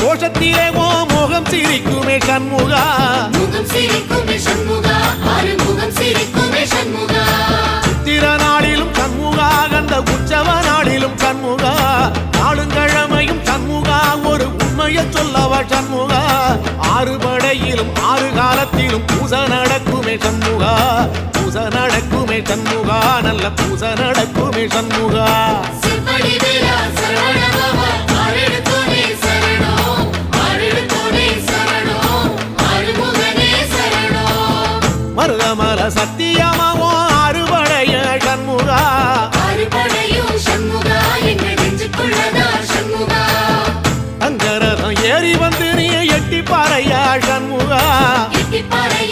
கோஷத்திலே ஓ முகம் சிரிக்குமே சண்முகா முகம் சிரிக்குமே சண்முகா ஆறுமுகம் சிரிக்குமே சண்முகா சித்திர நாளிலும் சண்முகா கந்த உற்சவ நாளிலும் சண்முகா நாளுங்கிழமையும் சண்முகா ஒரு உண்மையை சொல்லவா சண்முகா ஆறு படையிலும் ஆறு காலத்திலும் பூசை நடக்குமே சண்முகா பூசை நடக்குமே சண்முகா நல்ல பூசை நடக்குமே சண்முகா சிற்படி வேலா சரவண பவா ஆறெடுத்தோனே சரணம் ஆறெடுத்தோனே சரணம் ஆறுமுகனே சரணம் மருதமர சத்தியமாவோ ஆறுபடைய சண்முகா ஆறுபடையும் சண்முகா எங்க நெஞ்சுக்குள்ளதா சண்முகா அங்கரதம் ஏறி வந்து நீ எட்டி பாறையா சண்முகா எட்டி பாறை